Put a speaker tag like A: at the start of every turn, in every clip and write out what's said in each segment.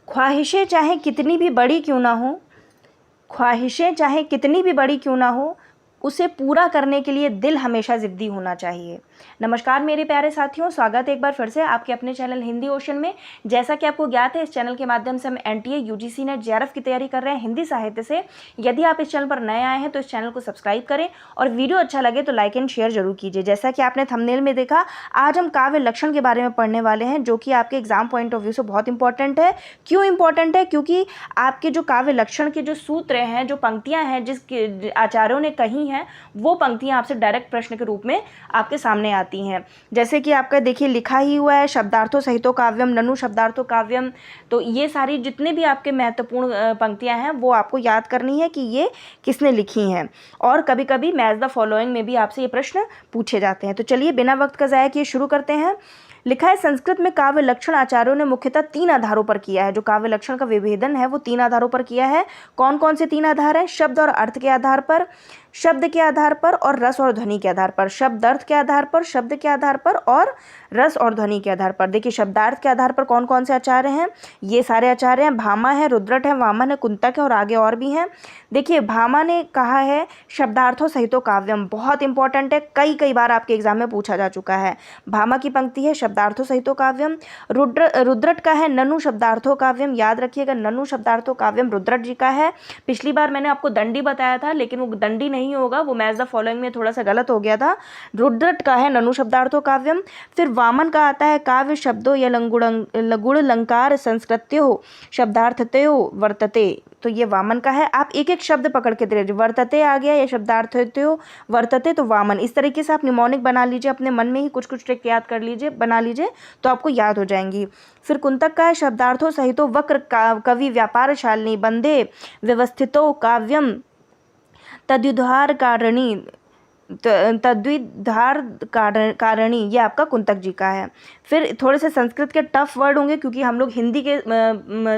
A: ख्वाहिशें चाहे कितनी भी बड़ी क्यों ना हो, ख्वाहिशें चाहे कितनी भी बड़ी क्यों ना हो, उसे पूरा करने के लिए दिल हमेशा ज़िद्दी होना चाहिए। नमस्कार मेरे प्यारे साथियों, स्वागत है एक बार फिर से आपके अपने चैनल हिंदी ओशन में। जैसा कि आपको ज्ञात है, इस चैनल के माध्यम से हम एनटीए, यूजीसी नेट, जेआरएफ की तैयारी कर रहे हैं हिंदी साहित्य से। यदि आप इस चैनल पर नए आए हैं तो इस चैनल को सब्सक्राइब करें और वीडियो अच्छा लगे तो लाइक एंड शेयर जरूर कीजिए। जैसा कि आपने थंबनेल में देखा, आज हम काव्य लक्षण के बारे में पढ़ने वाले हैं, जो कि आपके एग्जाम पॉइंट ऑफ व्यू से बहुत इंपॉर्टेंट है। क्यों इंपॉर्टेंट है? क्योंकि आपके जो काव्य लक्षण के जो सूत्र हैं, जो पंक्तियां हैं जिस आचार्यों ने कही हैं, वो पंक्तियां आपसे डायरेक्ट प्रश्न के रूप में आपके सामने आती हैं। जैसे कि आपका देखिए लिखा ही हुआ है, शब्दार्थो सहितो काव्यम ननु शब्दार्थो काव्यम। तो ये सारी जितने भी आपके महत्वपूर्ण पंक्तियां हैं वो आपको याद करनी है कि ये किसने लिखी हैं। और कभी कभी मैच द फॉलोइंग में भी आपसे ये प्रश्न पूछे जाते हैं। तो चलिए बिना वक्त का ज़ाया किए शुरू करते हैं। लिखा है, संस्कृत में काव्य लक्षण आचार्यों ने मुख्यतः 3 आधारों पर किया है। जो काव्य लक्षण का विभेदन है वो 3 आधारों पर किया है। कौन कौन से 3 आधार हैं? शब्द और अर्थ के आधार पर, शब्द के आधार पर और रस और ध्वनि के आधार पर। शब्द अर्थ के आधार पर, शब्द के आधार पर और रस और ध्वनि के आधार पर। देखिए शब्दार्थ के आधार पर कौन कौन से आचार्य हैं? ये सारे आचार्य हैं, भामा है, रुद्रट है, वामन है, कुंतक है और आगे और भी हैं। देखिए भामा ने कहा है शब्दार्थों सहितो काव्यम, बहुत इंपॉर्टेंट है, कई बार आपके एग्जाम में पूछा जा चुका है। भामा की पंक्ति है शब्दार्थों सहितो काव्यम। रुद्रट का है ननु शब्दार्थो काव्यम। याद रखिएगा, ननु शब्दार्थो काव्यम रुद्रट जी का है। पिछली बार मैंने आपको दंडी बताया था, लेकिन वो दंडी नहीं होगा, वो मैच द फॉलोइंग में थोड़ा सा गलत हो गया था। रुद्रट का है ननु शब्दार्थो काव्यम। फिर वामन का आता है काव्य शब्दों या गुण लंकार संस्कृत्यो शब्दार्थत्यो वर्तते। तो ये वामन का है। आप एक एक शब्द पकड़ के दे, वर्तते आ गया या शब्दार्थत्यो वर्तते, तो वामन। इस तरीके से आप निमोनिक बना लीजिए, अपने मन में ही कुछ कुछ ट्रिक याद कर लीजिए, बना लीजिए तो आपको याद हो जाएंगी। फिर कुंतक का है शब्दार्थों सहितो वक्र कवि व्यापारशालिनी बंधे व्यवस्थितो काव्यम तद्विधार कारणी, ये आपका कुंतक जी का है। फिर थोड़े से संस्कृत के टफ वर्ड होंगे, क्योंकि हम लोग हिंदी के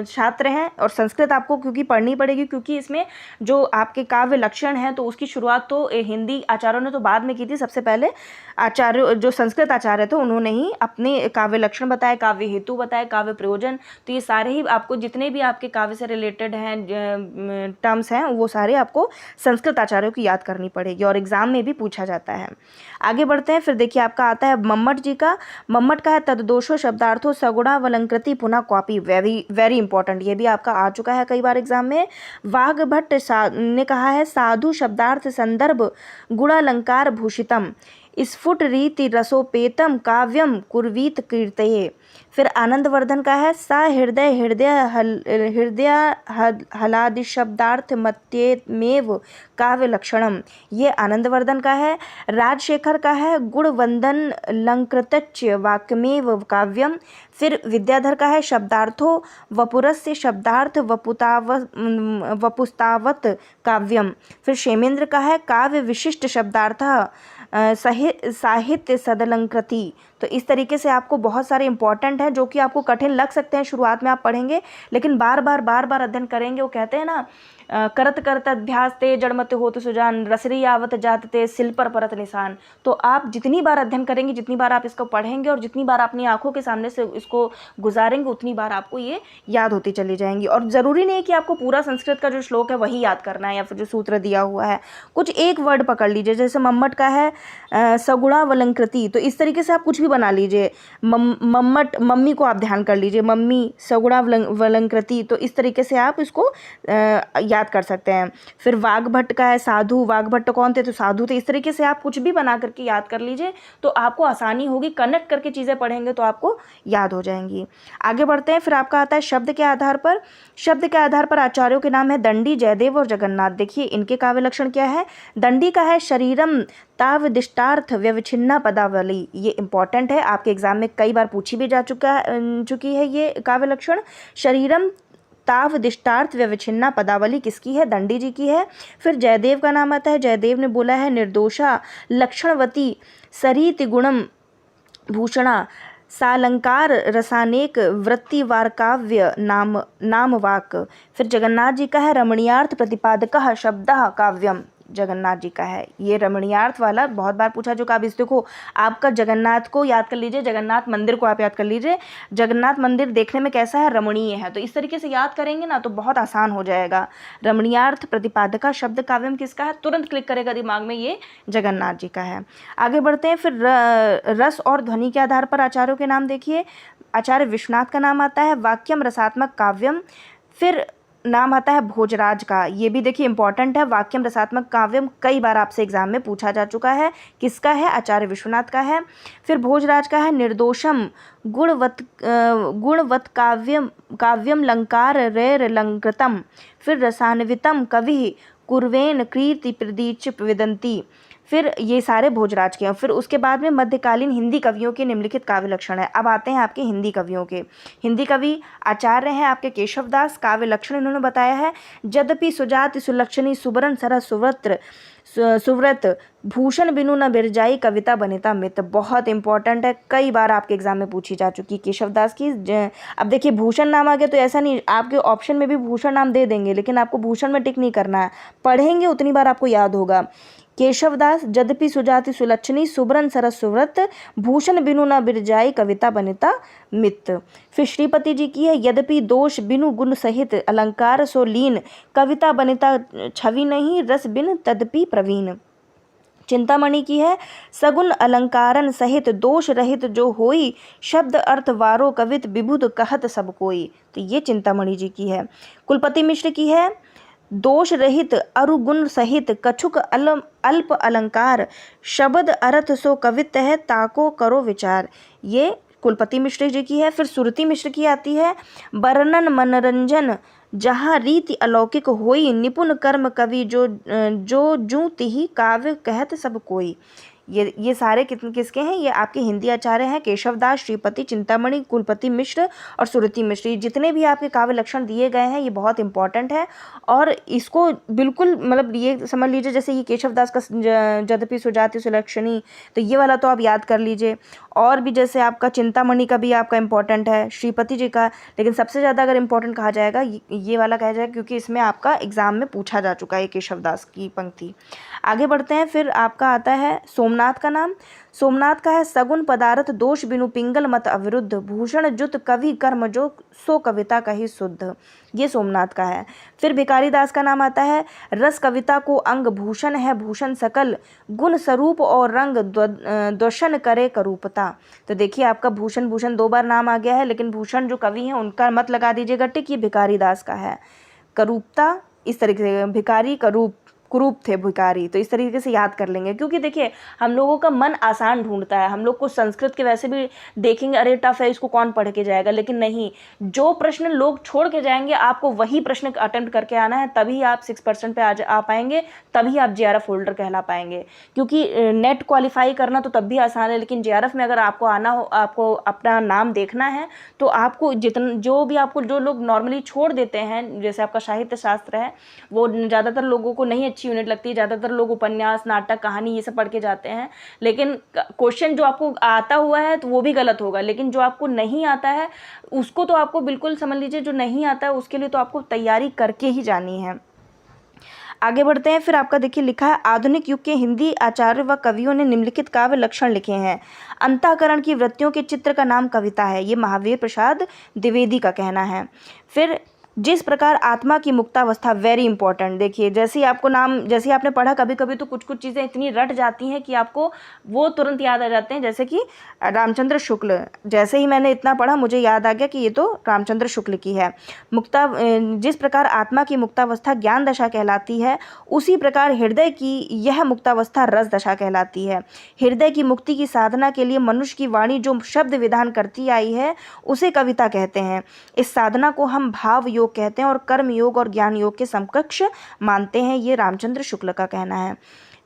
A: छात्र हैं और संस्कृत आपको क्योंकि पढ़नी पड़ेगी, क्योंकि इसमें जो आपके काव्य लक्षण हैं तो उसकी शुरुआत तो हिंदी आचार्यों ने तो बाद में की थी। सबसे पहले आचार्य जो संस्कृत आचार्य थे उन्होंने ही अपने काव्य लक्षण बताए, काव्य हेतु बताए, काव्य प्रयोजन। तो ये सारे ही आपको जितने भी आपके काव्य से रिलेटेड हैं टर्म्स हैं वो सारे आपको संस्कृत आचार्यों की याद करनी पड़ेगी और एग्जाम में भी पूछा जाता है। आगे बढ़ते हैं। फिर देखिए आपका आता है मम्मट जी का। मम्मट का है तद्दोषो शब्दार्थो सगुणावलंकृति पुनः कॉपी, वेरी इंपॉर्टेंट, ये भी आपका आ चुका है कई बार एग्जाम में। वाघ भट्ट ने कहा है साधु शब्दार्थ संदर्भ गुणालंकार भूषितम स्फुट रीति रसोपेतम काव्यम कुर्वीत कीर्तये। फिर आनंदवर्धन का है सा हृदय हलादि शब्दार्थ मत्येमेव काव्य लक्षणम, ये आनंदवर्धन का है। राजशेखर का है गुणवंदन लंकृतच वाक्यमेव काव्यम। फिर विद्याधर का है शब्दार्थो वपुरस्य शब्दार्थ वपुस्तावत काव्यम। फिर क्षेमेंद्र का है काव्य विशिष्ट शब्दार्थ साहित्य सदलंकृति। तो इस तरीके से आपको बहुत सारे इंपॉर्टेंट हैं जो कि आपको कठिन लग सकते हैं, शुरुआत में आप पढ़ेंगे लेकिन बार बार अध्ययन करेंगे। वो कहते हैं ना, करत करत अभ्यास ते जड़मत होत सुजान रसरी आवत जात ते सिल पर परत निशान। तो आप जितनी बार अध्ययन करेंगे, जितनी बार आप इसको पढ़ेंगे और जितनी बार अपनी आंखों के सामने से इसको गुजारेंगे, उतनी बार आपको ये याद होती चली जाएंगी। और ज़रूरी नहीं है कि आपको पूरा संस्कृत का जो श्लोक है वही याद करना है या फिर जो सूत्र दिया हुआ है। कुछ एक वर्ड पकड़ लीजिए, जैसे मम्मट का है सगुणावलंकृति, तो इस तरीके से आप कुछ भी बना लीजिए। मम्मट, मम्मी को आप ध्यान कर लीजिए, मम्मी सगुणावलंकृति, तो इस तरीके से आप इसको याद कर सकते हैं। फिर वाघ भट्ट का है साधु, वाघ भट्ट कौन थे? तो साधु थे। इस तरीके से आप कुछ भी बना करके याद कर लीजिए तो आपको आसानी होगी, कनेक्ट करके चीज़ें पढ़ेंगे तो आपको याद हो जाएंगी। आगे बढ़ते हैं। फिर आपका आता है शब्द के आधार पर। शब्द के आधार पर आचार्यों के नाम है दंडी, जयदेव और जगन्नाथ। देखिए इनके काव्य लक्षण क्या है। दंडी का है शरीरम तावदिष्टार्थ व्यवच्छिन्ना पदावली, ये इंपॉर्टेंट है, आपके एग्जाम में कई बार पूछी भी जा चुकी है ये काव्य लक्षण। शरीरम तावदिष्टार्थ व्यवच्छिन्ना पदावली किसकी है? दंडी जी की है। फिर जयदेव का नाम आता है, जयदेव ने बोला है निर्दोषा लक्षणवती सरीति गुणम भूषणा सालंकार रसानेक वृत्तिवार काव्य नाम वाक। फिर जगन्नाथ जी का है रमणीयार्थ प्रतिपादक शब्द काव्यम, जगन्नाथ जी का है। ये रमणीयार्थ वाला बहुत बार पूछा जो आप इस देखो, आपका जगन्नाथ को याद कर लीजिए, जगन्नाथ मंदिर को आप याद कर लीजिए। जगन्नाथ मंदिर देखने में कैसा है? रमणीय है। तो इस तरीके से याद करेंगे ना तो बहुत आसान हो जाएगा। रमणीयार्थ प्रतिपादका शब्द काव्यम किसका है? तुरंत क्लिक करेगा दिमाग में, ये जगन्नाथ जी का है। आगे बढ़ते हैं। फिर रस और ध्वनि के आधार पर आचार्यों के नाम देखिए। आचार्य विश्वनाथ का नाम आता है, वाक्यम रसात्मक काव्यम। फिर नाम आता है भोजराज का, ये भी देखिए इंपॉर्टेंट है। वाक्यम रसात्मक काव्यम कई बार आपसे एग्जाम में पूछा जा चुका है। किसका है? आचार्य विश्वनाथ का है। फिर भोजराज का है निर्दोषम गुणवत काव्यम लंकार रैरलंकृतम। फिर रसान्वितम कवि कुर्वेन कीर्ति प्रदीच विदंती। फिर ये सारे भोजराज के हैं। फिर उसके बाद में मध्यकालीन हिंदी कवियों के निम्नलिखित काव्य लक्षण है। अब आते हैं आपके हिंदी कवियों के। हिंदी कवि आचार्य हैं आपके केशवदास। काव्य लक्षण इन्होंने बताया है, यद्यपि सुजाति सुलक्षणी सुबरन सरस सुव्रत भूषण बिनु न बिरजाई कविता बनिता मित। बहुत इंपॉर्टेंट है, कई बार आपके एग्जाम में पूछी जा चुकी केशवदास की। अब देखिए भूषण नाम आ गया तो ऐसा नहीं, आपके ऑप्शन में भी भूषण नाम दे देंगे, लेकिन आपको भूषण में टिक नहीं करना है। पढ़ेंगे उतनी बार आपको याद होगा। केशवदास, यद्यपि सुजाति सुलक्षणी सुबरन सरस सुव्रत भूषण बिनु न बिरजाई कविता बनिता मित। फिर श्रीपति जी की है, यद्यपि दोष बिनु गुण सहित अलंकार सो लीन कविता बनिता छवि नहीं रस बिन तदपि प्रवीण। चिंतामणि की है, सगुन अलंकारन सहित दोष रहित जो होई शब्द अर्थ वारो कवित विबुध कहत सब कोई। तो ये चिंतामणि जी की है। कुलपति मिश्र की है, दोष रहित अरुगुण सहित कछुक अल्प अलंकार शब्द अर्थ सो कवित है ताको करो विचार। ये कुलपति मिश्र जी की है। फिर सुरति मिश्र की आती है, वर्णन मनोरंजन जहाँ रीति अलौकिक होई निपुण कर्म कवि जो जू तिहि काव्य कहत सब कोई। ये सारे किसके हैं? ये आपके हिंदी आचार्य हैं, केशवदास, श्रीपति, चिंतामणि, कुलपति मिश्र और सुरति मिश्र। जितने भी आपके काव्य लक्षण दिए गए हैं ये बहुत इंपॉर्टेंट है और इसको बिल्कुल मतलब ये समझ लीजिए, जैसे ये केशवदास का यद्यपि सुजाति सुलक्षणी, तो ये वाला तो आप याद कर लीजिए। और भी जैसे आपका चिंतामणि का भी आपका इंपॉर्टेंट है, श्रीपति जी का, लेकिन सबसे ज़्यादा अगर इंपॉर्टेंट कहा जाएगा ये वाला कहा जाएगा क्योंकि इसमें आपका एग्जाम में पूछा जा चुका है केशवदास की पंक्ति। आगे बढ़ते हैं। फिर आपका आता है सोमनाथ का नाम। सोमनाथ का है, सगुन पदार्थ दोष बिनु पिंगल मत अविरुद्ध भूषण जुत कवि कर्म जो सो कविता कही शुद्ध। ये सोमनाथ का है। फिर भिखारी दास का नाम आता है, रस कविता को अंग भूषण है भूषण सकल गुण स्वरूप और रंग द्वशन करे करूपता। तो देखिए आपका भूषण दो बार नाम आ गया है, लेकिन भूषण जो कवि हैं उनका मत लगा दीजिएगा टिक, ये भिखारी दास का है। करूपता इस तरीके से, भिखारी कुरूप थे भिखारी, तो इस तरीके से याद कर लेंगे। क्योंकि देखिए हम लोगों का मन आसान ढूंढता है, हम लोग को संस्कृत के वैसे भी देखेंगे अरे टफ है इसको कौन पढ़ के जाएगा, लेकिन नहीं, जो प्रश्न लोग छोड़ के जाएंगे आपको वही प्रश्न अटेम्प्ट करके आना है, तभी आप 6% पे आ पाएंगे, तभी आप JRF होल्डर कहला पाएंगे। क्योंकि नेट क्वालिफाई करना तो तब भी आसान है, लेकिन JRF में अगर आपको आना हो, आपको अपना नाम देखना है, तो आपको जो लोग नॉर्मली छोड़ देते हैं, जैसे आपका साहित्य शास्त्र है वो ज़्यादातर लोगों को नहीं अच्छी यूनिट लगती है, ज़्यादातर लोग उपन्यास नाटक कहानी ये सब पढ़ के जाते हैं, लेकिन क्वेश्चन जो आपको आता हुआ है तो वो भी गलत होगा, लेकिन जो आपको नहीं आता है उसको तो आपको बिल्कुल समझ लीजिए, जो नहीं आता है उसके लिए तो आपको तैयारी करके ही जानी है। आगे बढ़ते हैं। फिर आपका देखिए लिखा है, आधुनिक युग के हिंदी आचार्य व कवियों ने निम्नलिखित काव्य लक्षण लिखे हैं। अंतःकरण की वृत्तियों के चित्र का नाम कविता है, ये महावीर प्रसाद द्विवेदी का कहना है। फिर जिस प्रकार आत्मा की मुक्तावस्था, वेरी इंपॉर्टेंट। देखिए जैसे ही आपने पढ़ा, कभी कभी तो कुछ चीज़ें इतनी रट जाती हैं कि आपको वो तुरंत याद आ जाते हैं, जैसे कि रामचंद्र शुक्ल, जैसे ही मैंने इतना पढ़ा मुझे याद आ गया कि ये तो रामचंद्र शुक्ल की है। जिस प्रकार आत्मा की मुक्तावस्था ज्ञान दशा कहलाती है, उसी प्रकार हृदय की यह मुक्तावस्था रस दशा कहलाती है। हृदय की मुक्ति की साधना के लिए मनुष्य की वाणी जो शब्द विधान करती आई है उसे कविता कहते हैं। इस साधना को हम भाव योग कहते हैं और कर्म योग और ज्ञान योग के समकक्ष मानते हैं, ये रामचंद्र शुक्ल का कहना है।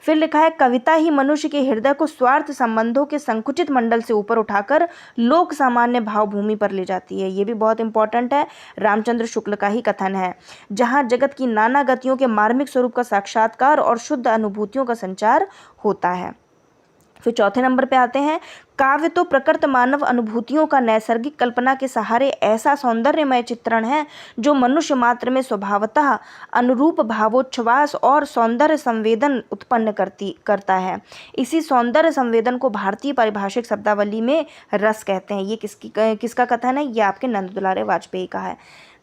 A: फिर लिखा है, कविता ही मनुष्य के हृदय को स्वार्थ संबंधों के संकुचित मंडल से ऊपर उठाकर लोक सामान्य भाव भूमि पर ले जाती है। ये भी बहुत इंपॉर्टेंट है, रामचंद्र शुक्ल का ही कथन है। जहाँ जगत की नाना गतियों के मार्मिक स्वरूप का साक्षात्कार और शुद्ध अनुभूतियों का संचार होता है। फिर चौथे नंबर पे आते हैं, काव्य तो प्रकृत मानव अनुभूतियों का नैसर्गिक कल्पना के सहारे ऐसा सौंदर्यमय चित्रण है जो मनुष्य मात्र में स्वभावतः अनुरूप भावोच्छ्वास और सौंदर्य संवेदन उत्पन्न करता है। इसी सौंदर्य संवेदन को भारतीय पारिभाषिक शब्दावली में रस कहते हैं। ये किसका कथन है? ये आपके नंद दुलारे वाजपेयी का है।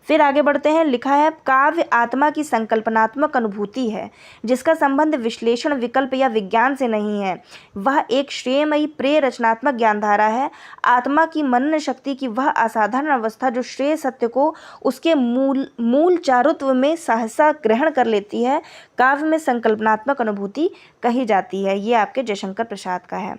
A: फिर आगे बढ़ते हैं, लिखा है, काव्य आत्मा की संकल्पनात्मक अनुभूति है जिसका संबंध विश्लेषण, विकल्प या विज्ञान से नहीं है। वह एक श्रेयमयी प्रेय रचनात्मक ज्ञानधारा है। आत्मा की मनन शक्ति की वह असाधारण अवस्था जो श्रेय सत्य को उसके मूल चारुत्व में सहसा ग्रहण कर लेती है, काव्य में संकल्पनात्मक अनुभूति कही जाती है। ये आपके जयशंकर प्रसाद का है।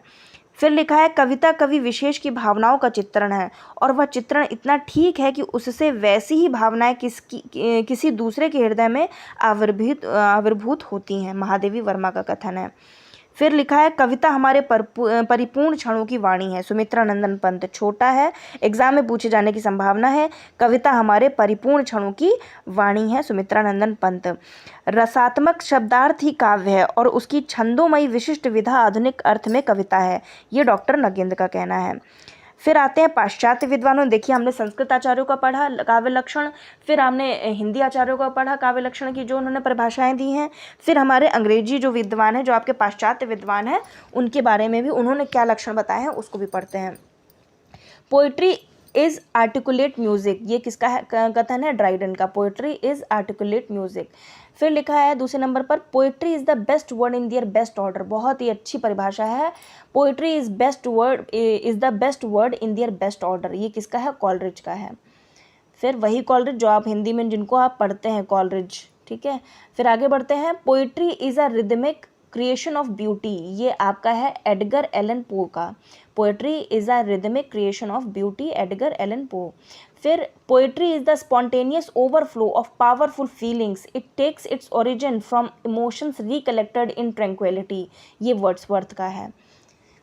A: फिर लिखा है, कविता कवि विशेष की भावनाओं का चित्रण है और वह चित्रण इतना ठीक है कि उससे वैसी ही भावनाएं किसी दूसरे के हृदय में आविर्भूत होती हैं। महादेवी वर्मा का कथन है। फिर लिखा है, कविता हमारे परिपूर्ण क्षणों की वाणी है। सुमित्रा नंदन पंत। छोटा है, एग्जाम में पूछे जाने की संभावना है। कविता हमारे परिपूर्ण क्षणों की वाणी है, सुमित्रा नंदन पंत। रसात्मक शब्दार्थ ही काव्य है और उसकी छंदोमयी विशिष्ट विधा आधुनिक अर्थ में कविता है। ये डॉक्टर नगेंद्र का कहना है। फिर आते हैं पाश्चात्य विद्वानों। देखिए, हमने संस्कृत आचार्यों का पढ़ा काव्य लक्षण, फिर हमने हिंदी आचार्यों का पढ़ा काव्य लक्षण की जो उन्होंने परिभाषाएं दी हैं। फिर हमारे अंग्रेजी जो विद्वान हैं, जो आपके पाश्चात्य विद्वान हैं, उनके बारे में भी उन्होंने क्या लक्षण बताए हैं उसको भी पढ़ते हैं। Poetry is articulate music. ये किसका है कथन है? ड्राइडन का। Poetry is articulate music. फिर लिखा है दूसरे नंबर पर, poetry is the best word in their best order. बहुत ही अच्छी परिभाषा है। Poetry is the best word in their best order. ये किसका है? कॉलरिज का है। फिर वही कॉलरिज जो आप हिंदी में जिनको आप पढ़ते हैं, कॉलरिज, ठीक है। फिर आगे बढ़ते हैं, poetry is a rhythmic creation of beauty. ये आपका है एडगर एलन पो का। Poetry is a rhythmic creation of beauty, Edgar Allan Poe. फिर poetry is the spontaneous overflow of powerful feelings, it takes its origin from emotions recollected in tranquillity. ये Wordsworth का है।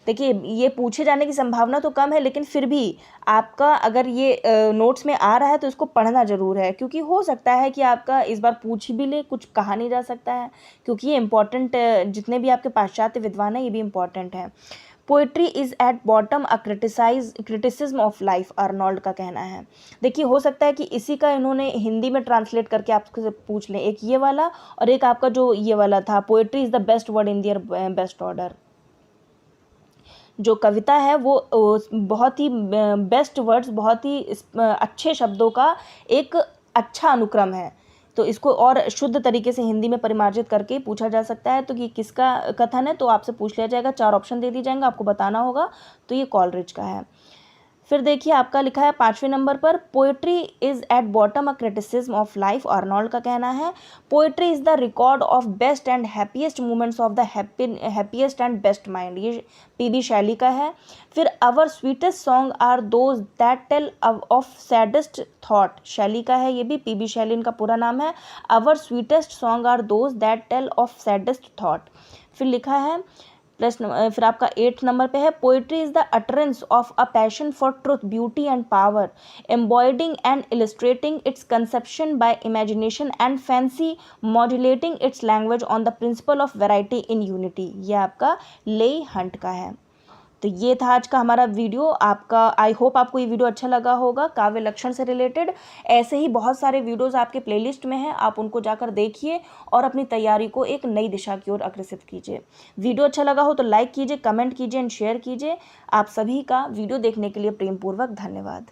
A: देखिए, ये पूछे जाने की संभावना तो कम है, लेकिन फिर भी आपका अगर ये नोट्स में आ रहा है तो इसको पढ़ना ज़रूर है, क्योंकि हो सकता है कि आपका इस बार पूछ भी ले, कुछ कहा नहीं जा सकता है, क्योंकि ये इम्पॉर्टेंट, जितने भी आपके पाश्चात्य विद्वान हैं ये भी इम्पॉर्टेंट है। Poetry is eight bottom a criticism of life, Arnold का कहना है। देखिए, हो सकता है कि इसी का इन्होंने हिंदी में ट्रांसलेट करके आपसे पूछ लें, एक ये वाला और एक आपका जो ये वाला था, poetry is the best word in their best order. जो कविता है वो बहुत ही बेस्ट वर्ड्स, बहुत ही अच्छे शब्दों का एक अच्छा अनुक्रम है, तो इसको और शुद्ध तरीके से हिंदी में परिमार्जित करके पूछा जा सकता है। तो ये किसका कथन है, तो आपसे पूछ लिया जाएगा, 4 ऑप्शन दे दिए जाएंगे, आपको बताना होगा। तो ये कॉलरिज का है। फिर देखिए, आपका लिखा है 5वें नंबर पर, poetry is at bottom a criticism of life, Arnold का कहना है। Poetry is the record of best and happiest moments of the happiest and best mind, ये पीबी शैली का है। फिर our sweetest song are those that tell of saddest thought, Shelley का है, ये भी पीबी शैली इनका पूरा नाम है। Our sweetest song are those that tell of saddest thought. फिर लिखा है फिर आपका 8 नंबर पे है, poetry is the utterance of a passion for truth, beauty and power, embodying and illustrating its conception by imagination and fancy, modulating its language on the principle of variety in unity. ये आपका लेई Hunt का है। तो ये था आज का हमारा वीडियो आपका। आई होप आपको ये वीडियो अच्छा लगा होगा, काव्य लक्षण से रिलेटेड। ऐसे ही बहुत सारे वीडियोस आपके प्लेलिस्ट में हैं, आप उनको जाकर देखिए और अपनी तैयारी को एक नई दिशा की ओर अग्रसित कीजिए। वीडियो अच्छा लगा हो तो लाइक कीजिए, कमेंट कीजिए एंड शेयर कीजिए। आप सभी का वीडियो देखने के लिए प्रेमपूर्वक धन्यवाद।